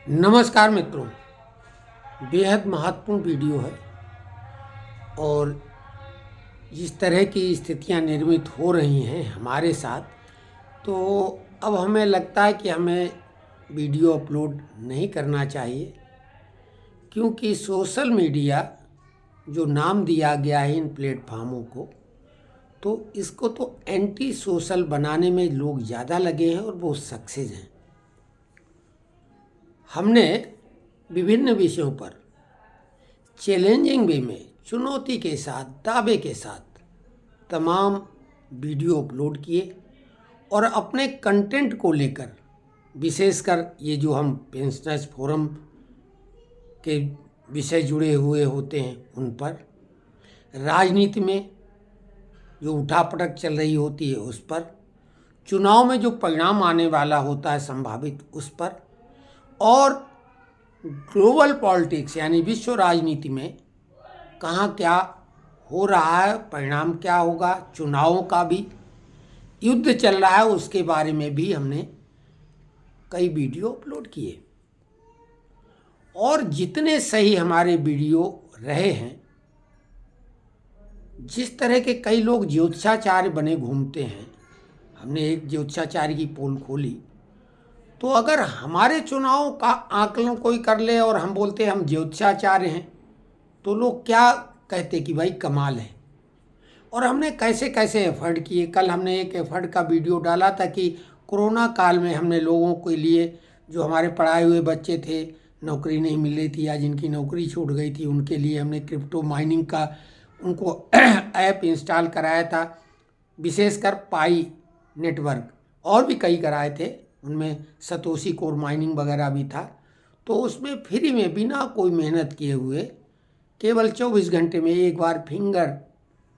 नमस्कार मित्रों, बेहद महत्वपूर्ण वीडियो है और जिस तरह की स्थितियां निर्मित हो रही हैं हमारे साथ, तो अब हमें लगता है कि हमें वीडियो अपलोड नहीं करना चाहिए, क्योंकि सोशल मीडिया जो नाम दिया गया है इन प्लेटफार्मों को, तो इसको तो एंटी सोशल बनाने में लोग ज़्यादा लगे हैं और वो सक्सेस हैं। हमने विभिन्न विषयों पर चैलेंजिंग वे में चुनौती के साथ, दावे के साथ तमाम वीडियो अपलोड किए और अपने कंटेंट को लेकर, विशेषकर ये जो हम पेंशनर्स फोरम के विषय जुड़े हुए होते हैं उन पर, राजनीति में जो उठापटक चल रही होती है उस पर, चुनाव में जो परिणाम आने वाला होता है संभावित उस पर, और ग्लोबल पॉलिटिक्स यानी विश्व राजनीति में कहाँ क्या हो रहा है, परिणाम क्या होगा, चुनावों का भी युद्ध चल रहा है उसके बारे में भी हमने कई वीडियो अपलोड किए। और जितने सही हमारे वीडियो रहे हैं, जिस तरह के कई लोग ज्योतिषाचार्य बने घूमते हैं, हमने एक ज्योतिषाचार्य की पोल खोली, तो अगर हमारे चुनाव का आकलन कोई कर ले और हम बोलते हैं हम ज्योतिषाचार्य हैं, तो लोग क्या कहते कि भाई कमाल है। और हमने कैसे कैसे एफर्ट किए। कल हमने एक एफर्ट का वीडियो डाला था कि कोरोना काल में हमने लोगों के लिए, जो हमारे पढ़ाए हुए बच्चे थे, नौकरी नहीं मिल रही थी या जिनकी नौकरी छूट गई थी, उनके लिए हमने क्रिप्टो माइनिंग का उनको ऐप इंस्टॉल कराया था, विशेषकर पाई नेटवर्क, और भी कई कराए थे, उनमें सतोशी कोर माइनिंग वगैरह भी था। तो उसमें फ्री में बिना कोई मेहनत किए हुए केवल 24 घंटे में एक बार फिंगर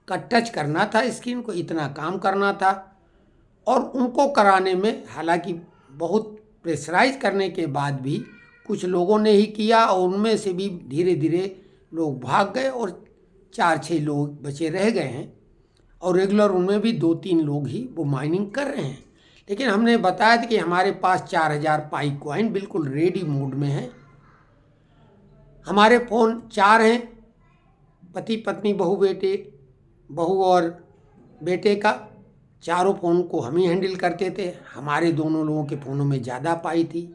का टच करना था स्क्रीन को, इतना काम करना था। और उनको कराने में हालांकि बहुत प्रेशराइज करने के बाद भी कुछ लोगों ने ही किया और उनमें से भी धीरे धीरे लोग भाग गए और 4-6 लोग बचे रह गए हैं और रेगुलर उनमें भी 2-3 लोग ही वो माइनिंग कर रहे हैं। लेकिन हमने बताया था कि हमारे पास 4000 पाई कॉइन बिल्कुल रेडी मोड में है। हमारे फ़ोन 4 हैं, पति पत्नी बहू और बेटे का, चारों फ़ोन को हम ही हैंडल करते थे। हमारे दोनों लोगों के फ़ोनों में ज़्यादा पाई थी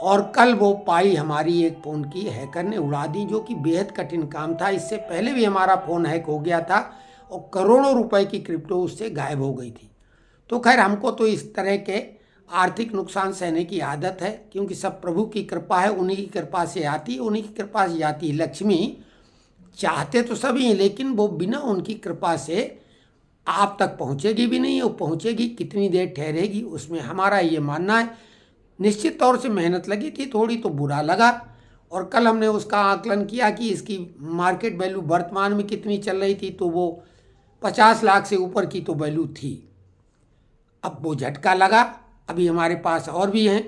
और कल वो पाई हमारी एक फ़ोन की हैकर ने उड़ा दी, जो कि बेहद कठिन काम था। इससे पहले भी हमारा फ़ोन हैक हो गया था और करोड़ों रुपए की क्रिप्टो उससे गायब हो गई थी। तो खैर, हमको तो इस तरह के आर्थिक नुकसान सहने की आदत है, क्योंकि सब प्रभु की कृपा है, उन्हीं की कृपा से आती है, उन्हीं की कृपा से जाती है। लक्ष्मी चाहते तो सभी हैं, लेकिन वो बिना उनकी कृपा से आप तक पहुंचेगी भी नहीं, वो पहुंचेगी कितनी देर ठहरेगी, उसमें हमारा ये मानना है। निश्चित तौर से मेहनत लगी थी थोड़ी, तो बुरा लगा। और कल हमने उसका आकलन किया कि इसकी मार्केट वैल्यू वर्तमान में कितनी चल रही थी, तो वो 50 लाख से ऊपर की तो वैल्यू थी। अब वो झटका लगा। अभी हमारे पास और भी हैं,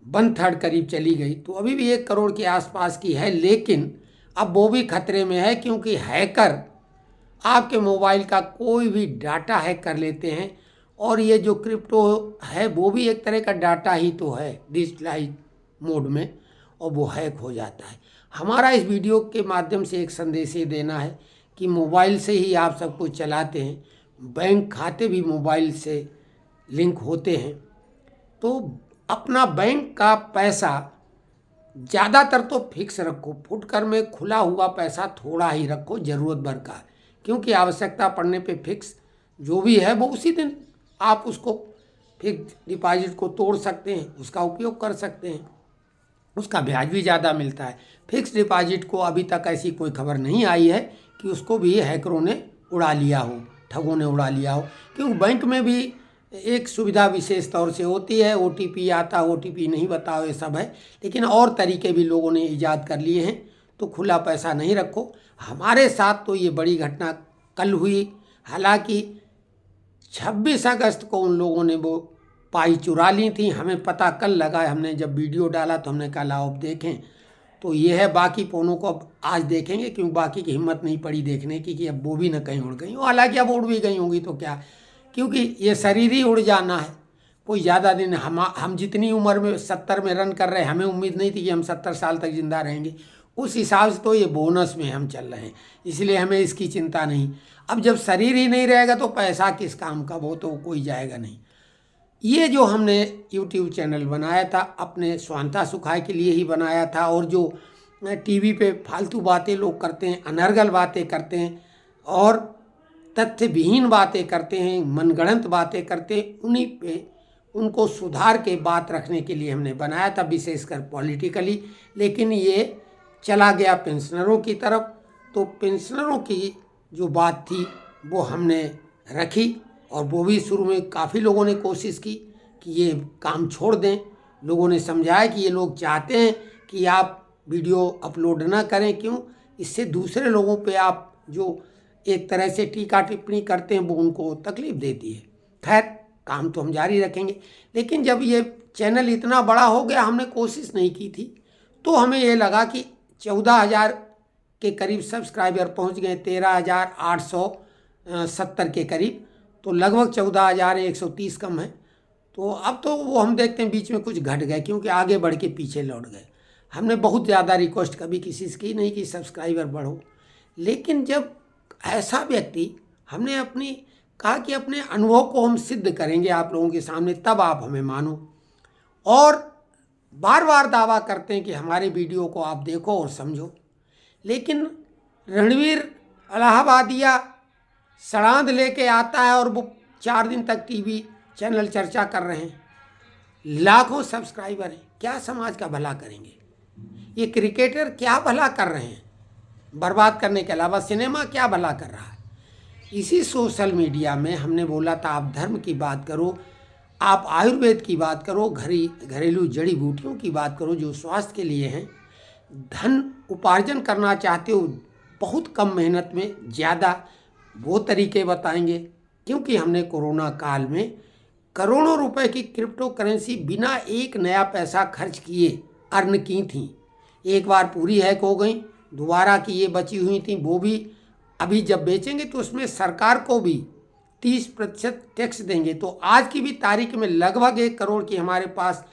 1/3 करीब चली गई, तो अभी भी 1 करोड़ के आसपास की है, लेकिन अब वो भी खतरे में है, क्योंकि हैकर आपके मोबाइल का कोई भी डाटा हैक कर लेते हैं। और ये जो क्रिप्टो है वो भी एक तरह का डाटा ही तो है डिजिटलाइज मोड में, और वो हैक हो जाता है। हमारा इस वीडियो के माध्यम से एक संदेश ये देना है कि मोबाइल से ही आप सब कुछ चलाते हैं, बैंक खाते भी मोबाइल से लिंक होते हैं, तो अपना बैंक का पैसा ज़्यादातर तो फिक्स रखो, फुटकर में खुला हुआ पैसा थोड़ा ही रखो, ज़रूरत भर का, क्योंकि आवश्यकता पड़ने पे फिक्स जो भी है वो उसी दिन आप उसको फिक्स डिपॉजिट को तोड़ सकते हैं, उसका उपयोग कर सकते हैं, उसका ब्याज भी ज़्यादा मिलता है। फिक्स डिपॉजिट को अभी तक ऐसी कोई खबर नहीं आई है कि उसको भी हैकरों ने उड़ा लिया हो, ठगों ने उड़ा लिया हो, क्योंकि बैंक में भी एक सुविधा विशेष तौर से होती है, OTP आता, OTP नहीं बताओ, ये सब है, लेकिन और तरीके भी लोगों ने ईजाद कर लिए हैं। तो खुला पैसा नहीं रखो। हमारे साथ तो ये बड़ी घटना कल हुई। हालांकि 26 अगस्त को उन लोगों ने वो पाई चुरा ली थी, हमें पता कल लगा। हमने जब वीडियो डाला तो हमने कहा लाओ अब देखें, तो ये है। बाकी फ़ोनों को अब आज देखेंगे, क्योंकि बाकी की हिम्मत नहीं पड़ी देखने की कि अब वो भी न कहीं उड़ गई हो। हालांकि अब उड़ भी गई होंगी तो क्या, क्योंकि ये शरीर ही उड़ जाना है, कोई ज़्यादा दिन हम जितनी उम्र में 70 में रन कर रहे हैं, हमें उम्मीद नहीं थी कि हम 70 साल तक ज़िंदा रहेंगे। उस हिसाब से तो ये बोनस में हम चल रहे हैं, इसलिए हमें इसकी चिंता नहीं। अब जब शरीर ही नहीं रहेगा तो पैसा किस काम का, वो तो कोई जाएगा नहीं। ये जो हमने YouTube चैनल बनाया था अपने स्वांता सुखाय के लिए ही बनाया था, और जो टीवी पे फालतू बातें लोग करते हैं, अनर्गल बातें करते हैं और तथ्य विहीन बातें करते हैं, मनगढ़ंत बातें करते हैं, उन्हीं पे उनको सुधार के बात रखने के लिए हमने बनाया था, विशेषकर पॉलिटिकली। लेकिन ये चला गया पेंशनरों की तरफ, तो पेंशनरों की जो बात थी वो हमने रखी, और वो भी शुरू में काफ़ी लोगों ने कोशिश की कि ये काम छोड़ दें। लोगों ने समझाया कि ये लोग चाहते हैं कि आप वीडियो अपलोड ना करें, क्यों, इससे दूसरे लोगों पे आप जो एक तरह से टीका टिप्पणी करते हैं वो उनको तकलीफ देती है। खैर, काम तो हम जारी रखेंगे। लेकिन जब ये चैनल इतना बड़ा हो गया, हमने कोशिश नहीं की थी, तो हमें ये लगा कि 14,000 के करीब सब्सक्राइबर पहुंच गए, 13,870 के करीब, तो लगभग 14,130 कम है। तो अब तो वो हम देखते हैं बीच में कुछ घट गए, क्योंकि आगे बढ़ के पीछे लौट गए। हमने बहुत ज़्यादा रिक्वेस्ट कभी किसी से की नहीं कि सब्सक्राइबर बढ़ो, लेकिन जब ऐसा व्यक्ति, हमने अपनी कहा कि अपने अनुभव को हम सिद्ध करेंगे आप लोगों के सामने, तब आप हमें मानो। और बार बार दावा करते हैं कि हमारे वीडियो को आप देखो और समझो, लेकिन रणवीर इलाहाबादिया सड़ांध लेके आता है और वो 4 दिन तक टीवी चैनल चर्चा कर रहे हैं, लाखों सब्सक्राइबर हैं। क्या समाज का भला करेंगे? ये क्रिकेटर क्या भला कर रहे हैं? बर्बाद करने के अलावा सिनेमा क्या भला कर रहा है? इसी सोशल मीडिया में हमने बोला था आप धर्म की बात करो, आप आयुर्वेद की बात करो, घरेलू जड़ी बूटियों की बात करो जो स्वास्थ्य के लिए हैं। धन उपार्जन करना चाहते हो बहुत कम मेहनत में ज़्यादा, वो तरीके बताएंगे। क्योंकि हमने कोरोना काल में करोड़ों रुपए की क्रिप्टो करेंसी बिना एक नया पैसा खर्च किए अर्न की थी। एक बार पूरी हैक हो गई, दोबारा की ये बची हुई थी, वो भी अभी जब बेचेंगे तो उसमें सरकार को भी 30% टैक्स देंगे। तो आज की भी तारीख में लगभग 1 करोड़ की हमारे पास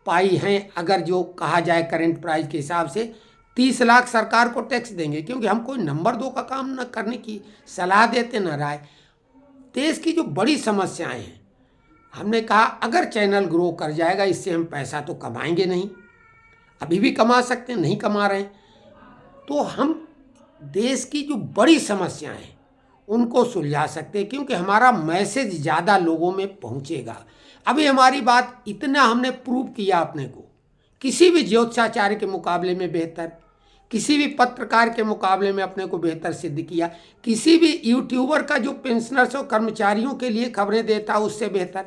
पाई हैं, अगर जो कहा जाए करंट प्राइस के हिसाब से 30 लाख सरकार को टैक्स देंगे, क्योंकि हम कोई नंबर 2 का काम न करने की सलाह देते न राय। देश की जो बड़ी समस्याएं हैं, हमने कहा अगर चैनल ग्रो कर जाएगा, इससे हम पैसा तो कमाएंगे नहीं, अभी भी कमा सकते हैं, नहीं कमा रहे हैं, तो हम देश की जो बड़ी समस्याएं हैं उनको सुलझा सकते हैं, क्योंकि हमारा मैसेज ज़्यादा लोगों में पहुंचेगा। अभी हमारी बात इतना हमने प्रूव किया अपने को, किसी भी ज्योतिषाचार्य के मुकाबले में बेहतर, किसी भी पत्रकार के मुकाबले में अपने को बेहतर सिद्ध किया, किसी भी यूट्यूबर का जो पेंशनर्स और कर्मचारियों के लिए खबरें देता उससे बेहतर।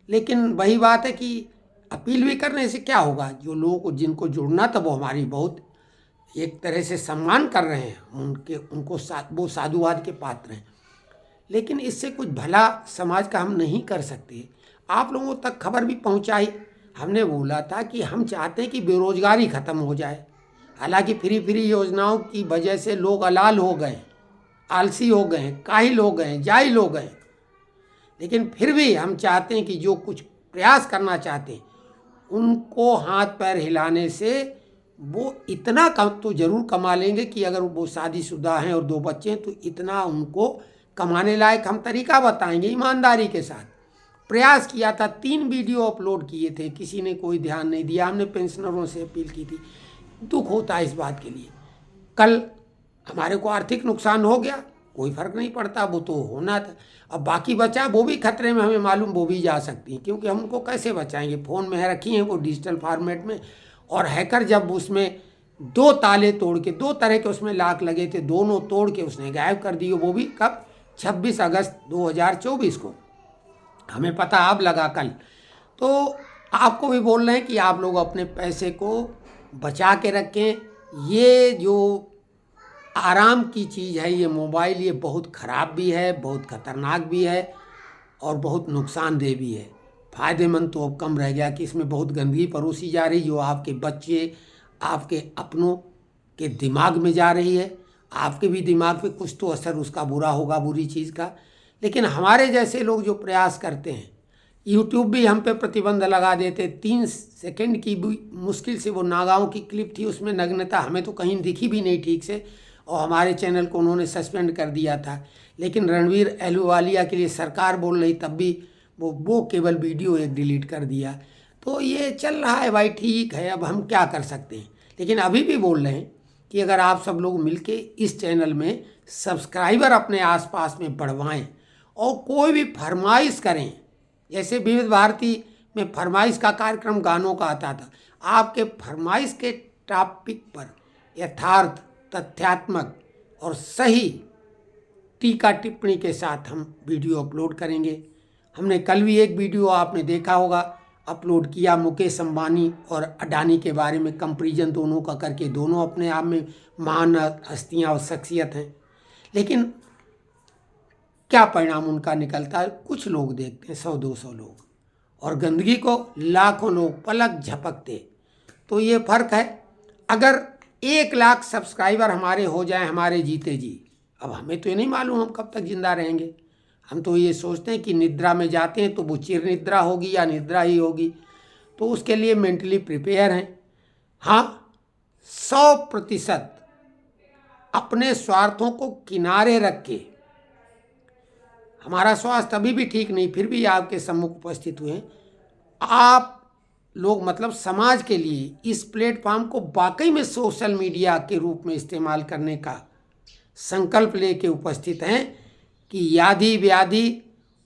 लेकिन वही बात है कि अपील भी करने से क्या होगा, जो लोगों को जिनको जुड़ना था वो हमारी बहुत एक तरह से सम्मान कर रहे हैं, उनको वो साधुवाद के पात्र हैं, लेकिन इससे कुछ भला समाज का हम नहीं कर सकते। आप लोगों तक खबर भी पहुंचाई, हमने बोला था कि हम चाहते हैं कि बेरोजगारी ख़त्म हो जाए। हालांकि फ्री योजनाओं की वजह से लोग अलाल हो गए, आलसी हो गए, काहिल हो गए, जाहिल हो गए, लेकिन फिर भी हम चाहते हैं कि जो कुछ प्रयास करना चाहते हैं उनको हाथ पैर हिलाने से वो इतना कम तो ज़रूर कमा लेंगे कि अगर वो शादीशुदा हैं और 2 बच्चे हैं तो इतना उनको कमाने लायक हम तरीका बताएंगे। ईमानदारी के साथ प्रयास किया था, 3 वीडियो अपलोड किए थे, किसी ने कोई ध्यान नहीं दिया। हमने पेंशनरों से अपील की थी, दुख होता है इस बात के लिए। कल हमारे को आर्थिक नुकसान हो गया, कोई फ़र्क नहीं पड़ता, वो तो होना था। अब बाकी बचा वो भी खतरे में, हमें मालूम वो भी जा सकती हैं, क्योंकि हम उनको कैसे बचाएंगे, फ़ोन में रखी हैं वो डिजिटल फॉर्मेट में। और हैकर जब उसमें 2 ताले तोड़ के, 2 तरह के उसमें लॉक लगे थे, दोनों तोड़ के उसने गायब कर दिए। वो भी कब? 26 अगस्त 2024 को, हमें पता अब लगा कल। तो आपको भी बोल रहे हैं कि आप लोग अपने पैसे को बचा के रखें। ये जो आराम की चीज़ है, ये मोबाइल, ये बहुत ख़राब भी है, बहुत ख़तरनाक भी है और बहुत नुकसानदेह भी है। फ़ायदेमंद तो अब कम रह गया कि इसमें बहुत गंदगी परोसी जा रही, जो आपके बच्चे, आपके अपनों के दिमाग में जा रही है। आपके भी दिमाग पे कुछ तो असर उसका बुरा होगा, बुरी चीज़ का। लेकिन हमारे जैसे लोग जो प्रयास करते हैं, यूट्यूब भी हम पे प्रतिबंध लगा देते। 3 सेकंड की भी मुश्किल से वो नागाओं की क्लिप थी, उसमें नग्नता हमें तो कहीं दिखी भी नहीं ठीक से, और हमारे चैनल को उन्होंने सस्पेंड कर दिया था। लेकिन रणवीर अहलूवालिया के लिए सरकार बोल रही, तब भी वो केवल वीडियो एक डिलीट कर दिया। तो ये चल रहा है भाई, ठीक है, अब हम क्या कर सकते हैं। लेकिन अभी भी बोल रहे हैं कि अगर आप सब लोग मिलके इस चैनल में सब्सक्राइबर अपने आसपास में बढ़वाएं और कोई भी फरमाइश करें, जैसे विविध भारती में फरमाइश का कार्यक्रम गानों का आता था, आपके फरमाइश के टॉपिक पर यथार्थ, तथ्यात्मक और सही टीका टिप्पणी के साथ हम वीडियो अपलोड करेंगे। हमने कल भी एक वीडियो आपने देखा होगा अपलोड किया, मुकेश अंबानी और अडानी के बारे में कंपैरिजन दोनों का करके। दोनों अपने आप में महान हस्तियाँ और शख्सियत हैं, लेकिन क्या परिणाम उनका निकलता है कुछ लोग देखते हैं, 100-200 लोग, और गंदगी को लाखों लोग पलक झपकते। तो ये फ़र्क है। अगर 1 लाख सब्सक्राइबर हमारे हो जाए हमारे जीते जी, अब हमें तो ये नहीं मालूम हम कब तक जिंदा रहेंगे। हम तो ये सोचते हैं कि निद्रा में जाते हैं तो वो चिर निद्रा होगी या निद्रा ही होगी, तो उसके लिए मेंटली प्रिपेयर हैं। हाँ, 100% अपने स्वार्थों को किनारे रख के, हमारा स्वास्थ्य अभी भी ठीक नहीं, फिर भी आपके सम्मुख उपस्थित हुए हैं। आप लोग मतलब समाज के लिए इस प्लेटफॉर्म को वाकई में सोशल मीडिया के रूप में इस्तेमाल करने का संकल्प लेके उपस्थित हैं कि यादि व्याधि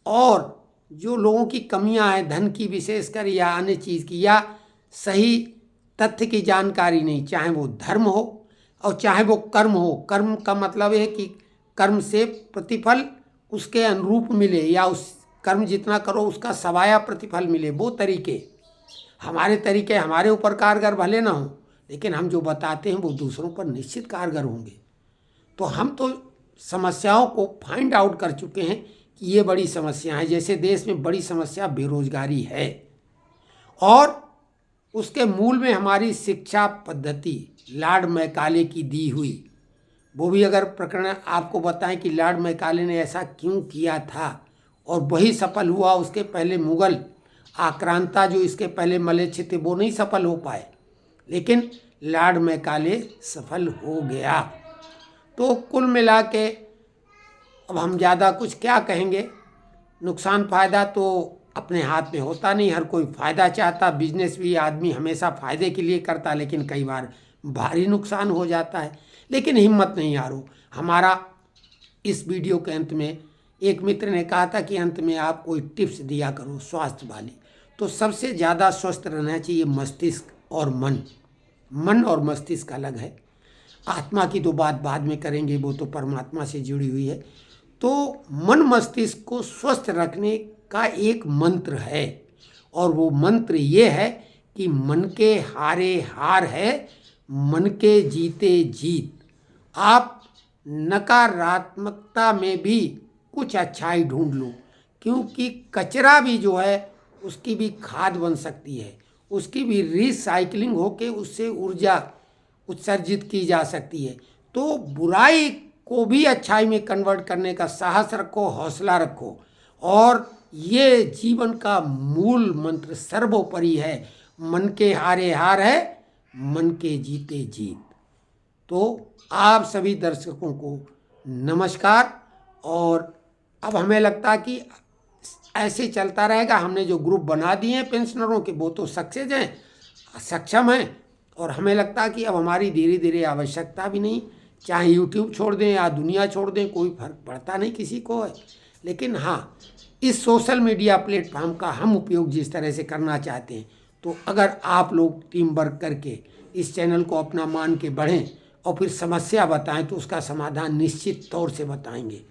और जो लोगों की कमियां हैं, धन की विशेषकर या अन्य चीज़ की, या सही तथ्य की जानकारी नहीं, चाहे वो धर्म हो और चाहे वो कर्म हो। कर्म का मतलब है कि कर्म से प्रतिफल उसके अनुरूप मिले, या उस कर्म जितना करो उसका सवाया प्रतिफल मिले। वो तरीके, हमारे तरीके हमारे ऊपर कारगर भले ना हो, लेकिन हम जो बताते हैं वो दूसरों पर निश्चित कारगर होंगे। तो हम तो समस्याओं को फाइंड आउट कर चुके हैं कि ये बड़ी समस्या है। जैसे देश में बड़ी समस्या बेरोजगारी है, और उसके मूल में हमारी शिक्षा पद्धति लॉर्ड मैकाले की दी हुई, वो भी अगर प्रकरण आपको बताएं कि लॉर्ड मैकाले ने ऐसा क्यों किया था और वही सफल हुआ। उसके पहले मुगल आक्रांता जो इसके पहले मलेच्छ थे वो नहीं सफल हो पाए, लेकिन लॉर्ड मैकाले सफल हो गया। तो कुल मिला के अब हम ज़्यादा कुछ क्या कहेंगे। नुकसान फ़ायदा तो अपने हाथ में होता नहीं, हर कोई फ़ायदा चाहता। बिजनेस भी आदमी हमेशा फ़ायदे के लिए करता, लेकिन कई बार भारी नुकसान हो जाता है। लेकिन हिम्मत नहीं हारो। हमारा इस वीडियो के अंत में एक मित्र ने कहा था कि अंत में आप कोई टिप्स दिया करो स्वास्थ्य वाली। तो सबसे ज़्यादा स्वस्थ रहना चाहिए मस्तिष्क और मन। मन और मस्तिष्क अलग है, आत्मा की तो बात बाद में करेंगे, वो तो परमात्मा से जुड़ी हुई है। तो मन मस्तिष्क को स्वस्थ रखने का एक मंत्र है, और वो मंत्र ये है कि मन के हारे हार है, मन के जीते जीत। आप नकारात्मकता में भी कुछ अच्छाई ढूंढ लो, क्योंकि कचरा भी जो है उसकी भी खाद बन सकती है, उसकी भी रिसाइकलिंग होके उससे ऊर्जा उत्सर्जित की जा सकती है। तो बुराई को भी अच्छाई में कन्वर्ट करने का साहस रखो, हौसला रखो, और ये जीवन का मूल मंत्र सर्वोपरि है। मन के हारे हार है, मन के जीते जीत। तो आप सभी दर्शकों को नमस्कार। और अब हमें लगता कि ऐसे चलता रहेगा। हमने जो ग्रुप बना दिए हैं पेंशनरों के, वो तो सक्सेस हैं, सक्षम हैं, और हमें लगता कि अब हमारी धीरे धीरे आवश्यकता भी नहीं, चाहे यूट्यूब छोड़ दें या दुनिया छोड़ दें, कोई फर्क पड़ता नहीं किसी को है। लेकिन हाँ, इस सोशल मीडिया प्लेटफॉर्म का हम उपयोग जिस तरह से करना चाहते हैं, तो अगर आप लोग टीम वर्क करके इस चैनल को अपना मान के बढ़ें और फिर समस्या बताएं, तो उसका समाधान निश्चित तौर से बताएंगे।